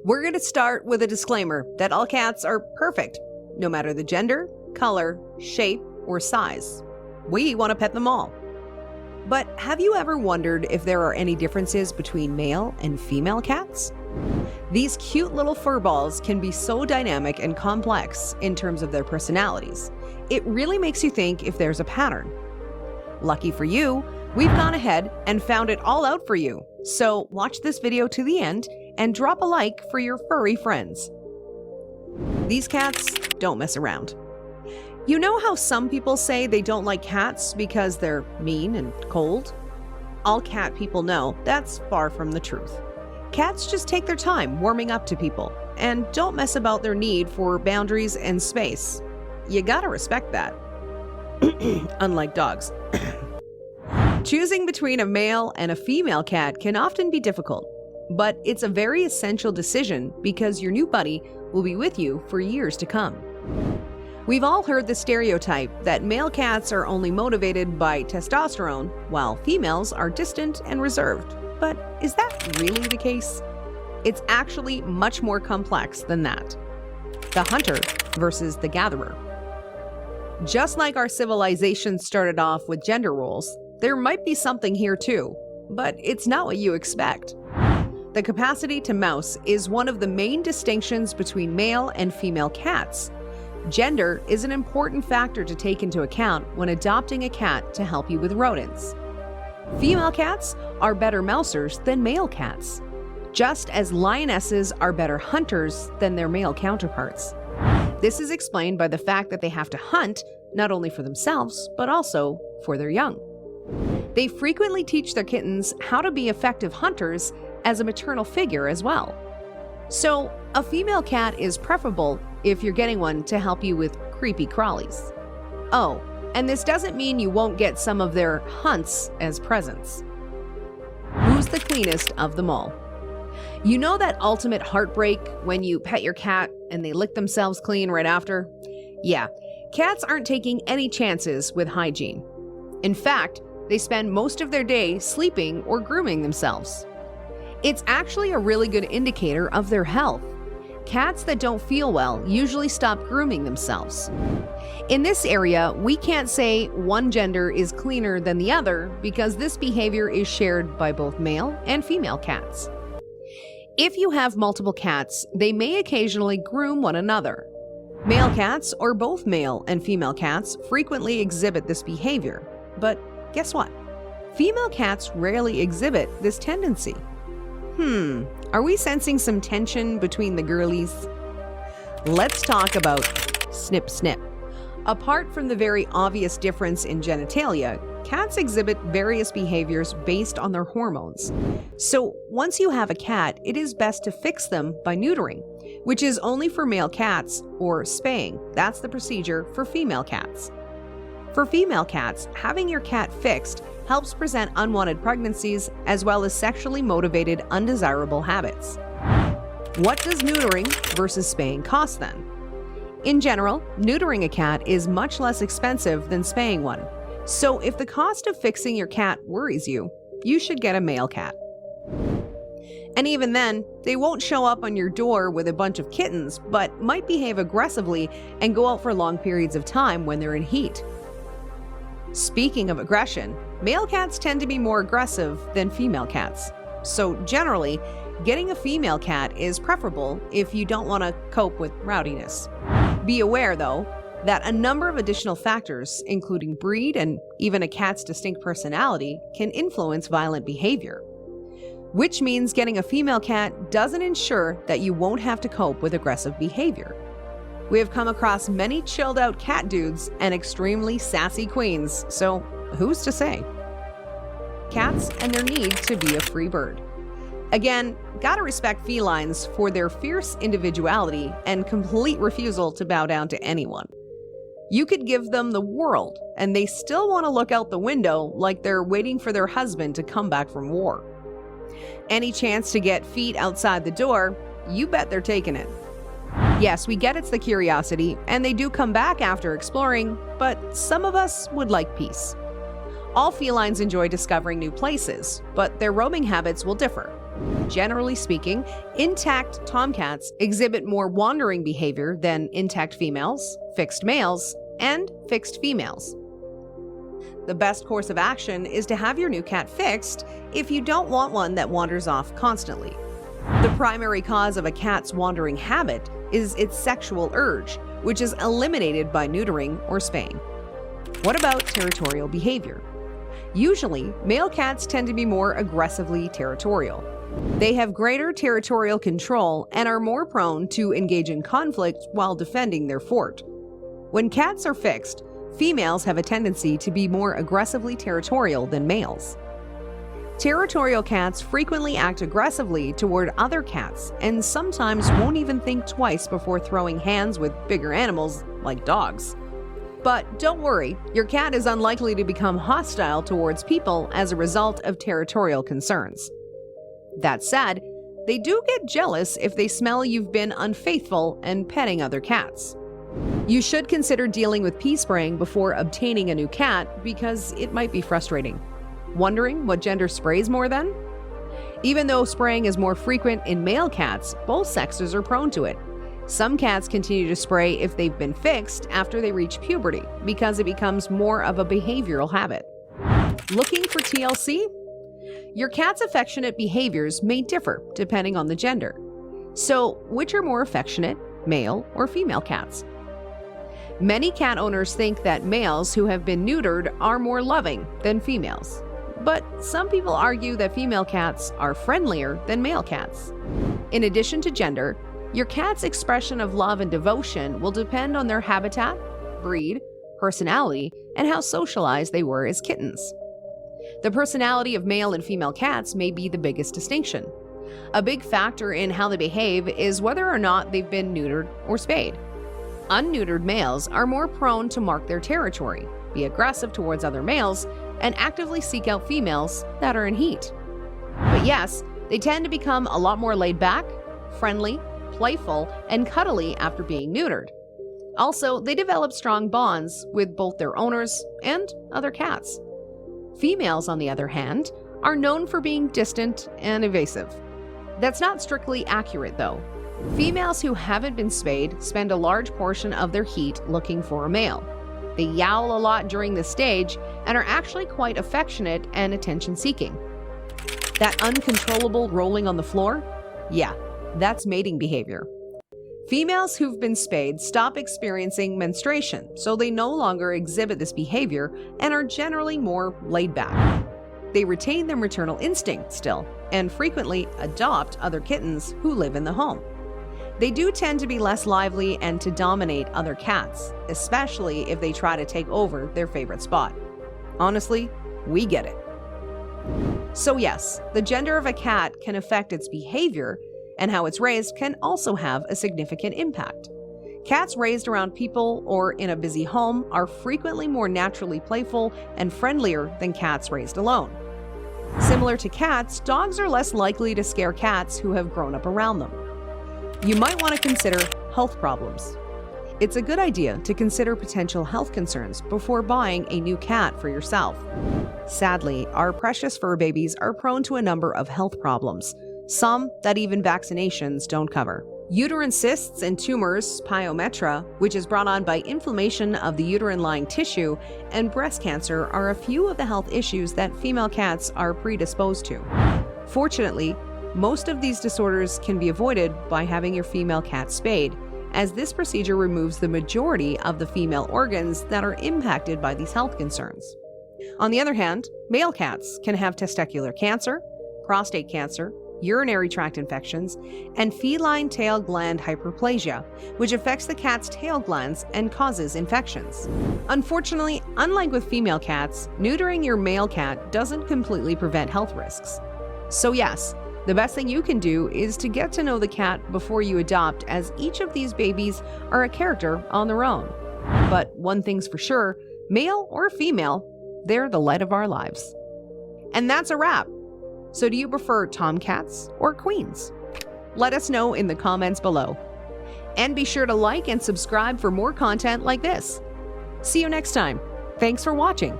We're going to start with a disclaimer that all cats are perfect, no matter the gender, color, shape, or size. We want to pet them all. But have you ever wondered if there are any differences between male and female cats? These cute little furballs can be so dynamic and complex in terms of their personalities. It really makes you think if there's a pattern. Lucky for you, we've gone ahead and found it all out for you. So watch this video to the end and drop a like for your furry friends. These cats don't mess around. You know how some people say they don't like cats because they're mean and cold? All cat people know that's far from the truth. Cats just take their time warming up to people and don't mess about their need for boundaries and space. You gotta respect that. Unlike dogs. Choosing between a male and a female cat can often be difficult, but it's a very essential decision because your new buddy will be with you for years to come. We've all heard the stereotype that male cats are only motivated by testosterone, while females are distant and reserved. But is that really the case? It's actually much more complex than that. The hunter versus the gatherer. Just like our civilization started off with gender roles, there might be something here too, but it's not what you expect. The capacity to mouse is one of the main distinctions between male and female cats. Gender is an important factor to take into account when adopting a cat to help you with rodents. Female cats are better mousers than male cats, just as lionesses are better hunters than their male counterparts. This is explained by the fact that they have to hunt not only for themselves, but also for their young. They frequently teach their kittens how to be effective hunters as a maternal figure as well. So, a female cat is preferable if you're getting one to help you with creepy crawlies. Oh, and this doesn't mean you won't get some of their hunts as presents. Who's the cleanest of them all? You know that ultimate heartbreak when you pet your cat and they lick themselves clean right after? Yeah, cats aren't taking any chances with hygiene. In fact, they spend most of their day sleeping or grooming themselves. It's actually a really good indicator of their health. Cats that don't feel well usually stop grooming themselves. In this area, we can't say one gender is cleaner than the other because this behavior is shared by both male and female cats. If you have multiple cats, they may occasionally groom one another. Male cats, or both male and female cats, frequently exhibit this behavior. But guess what? Female cats rarely exhibit this tendency. Are we sensing some tension between the girlies? Let's talk about snip snip. Apart from the very obvious difference in genitalia, cats exhibit various behaviors based on their hormones. So once you have a cat, it is best to fix them by neutering, which is only for male cats, or spaying. That's the procedure for female cats. For female cats, having your cat fixed helps prevent unwanted pregnancies as well as sexually motivated undesirable habits. What does neutering versus spaying cost then? In general, neutering a cat is much less expensive than spaying one. So if the cost of fixing your cat worries you, you should get a male cat. And even then, they won't show up on your door with a bunch of kittens, but might behave aggressively and go out for long periods of time when they're in heat. Speaking of aggression, male cats tend to be more aggressive than female cats. So generally, getting a female cat is preferable if you don't want to cope with rowdiness. Be aware, though, that a number of additional factors, including breed and even a cat's distinct personality, can influence violent behavior. Which means getting a female cat doesn't ensure that you won't have to cope with aggressive behavior. We have come across many chilled out cat dudes and extremely sassy queens, so who's to say? Cats and their need to be a free bird. Again, gotta respect felines for their fierce individuality and complete refusal to bow down to anyone. You could give them the world, and they still want to look out the window like they're waiting for their husband to come back from war. Any chance to get feet outside the door, you bet they're taking it. Yes, we get it's the curiosity, and they do come back after exploring, but some of us would like peace. All felines enjoy discovering new places, but their roaming habits will differ. Generally speaking, intact tomcats exhibit more wandering behavior than intact females, fixed males, and fixed females. The best course of action is to have your new cat fixed if you don't want one that wanders off constantly. The primary cause of a cat's wandering habit is its sexual urge, which is eliminated by neutering or spaying. What about territorial behavior? Usually, male cats tend to be more aggressively territorial. They have greater territorial control and are more prone to engage in conflict while defending their fort. When cats are fixed, females have a tendency to be more aggressively territorial than males. Territorial cats frequently act aggressively toward other cats and sometimes won't even think twice before throwing hands with bigger animals like dogs. But don't worry, your cat is unlikely to become hostile towards people as a result of territorial concerns. That said, they do get jealous if they smell you've been unfaithful and petting other cats. You should consider dealing with pee spraying before obtaining a new cat because it might be frustrating. Wondering what gender sprays more then? Even though spraying is more frequent in male cats, both sexes are prone to it. Some cats continue to spray if they've been fixed after they reach puberty because it becomes more of a behavioral habit. Looking for TLC? Your cat's affectionate behaviors may differ depending on the gender. So, which are more affectionate, male or female cats? Many cat owners think that males who have been neutered are more loving than females. But some people argue that female cats are friendlier than male cats. In addition to gender, your cat's expression of love and devotion will depend on their habitat, breed, personality, and how socialized they were as kittens. The personality of male and female cats may be the biggest distinction. A big factor in how they behave is whether or not they've been neutered or spayed. Unneutered males are more prone to mark their territory, be aggressive towards other males, and actively seek out females that are in heat. But yes, they tend to become a lot more laid back, friendly, playful, and cuddly after being neutered. Also, they develop strong bonds with both their owners and other cats. Females, on the other hand, are known for being distant and evasive. That's not strictly accurate, though. Females who haven't been spayed spend a large portion of their heat looking for a male. They yowl a lot during this stage and are actually quite affectionate and attention-seeking. That uncontrollable rolling on the floor? Yeah, that's mating behavior. Females who've been spayed stop experiencing menstruation, so they no longer exhibit this behavior and are generally more laid back. They retain their maternal instinct still, and frequently adopt other kittens who live in the home. They do tend to be less lively and to dominate other cats, especially if they try to take over their favorite spot. Honestly, we get it. So yes, the gender of a cat can affect its behavior, and how it's raised can also have a significant impact. Cats raised around people or in a busy home are frequently more naturally playful and friendlier than cats raised alone. Similar to cats, dogs are less likely to scare cats who have grown up around them. You might want to consider health problems. It's a good idea to consider potential health concerns before buying a new cat for yourself. Sadly, our precious fur babies are prone to a number of health problems, some that even vaccinations don't cover. Uterine cysts and tumors, pyometra, which is brought on by inflammation of the uterine lining tissue, and breast cancer are a few of the health issues that female cats are predisposed to. Fortunately, most of these disorders can be avoided by having your female cat spayed, as this procedure removes the majority of the female organs that are impacted by these health concerns. On the other hand, male cats can have testicular cancer, prostate cancer, urinary tract infections, and feline tail gland hyperplasia, which affects the cat's tail glands and causes infections. Unfortunately, unlike with female cats, neutering your male cat doesn't completely prevent health risks. So yes, the best thing you can do is to get to know the cat before you adopt, as each of these babies are a character on their own. But one thing's for sure, male or female, they're the light of our lives. And that's a wrap. So do you prefer tomcats or queens? Let us know in the comments below. And be sure to like and subscribe for more content like this. See you next time. Thanks for watching.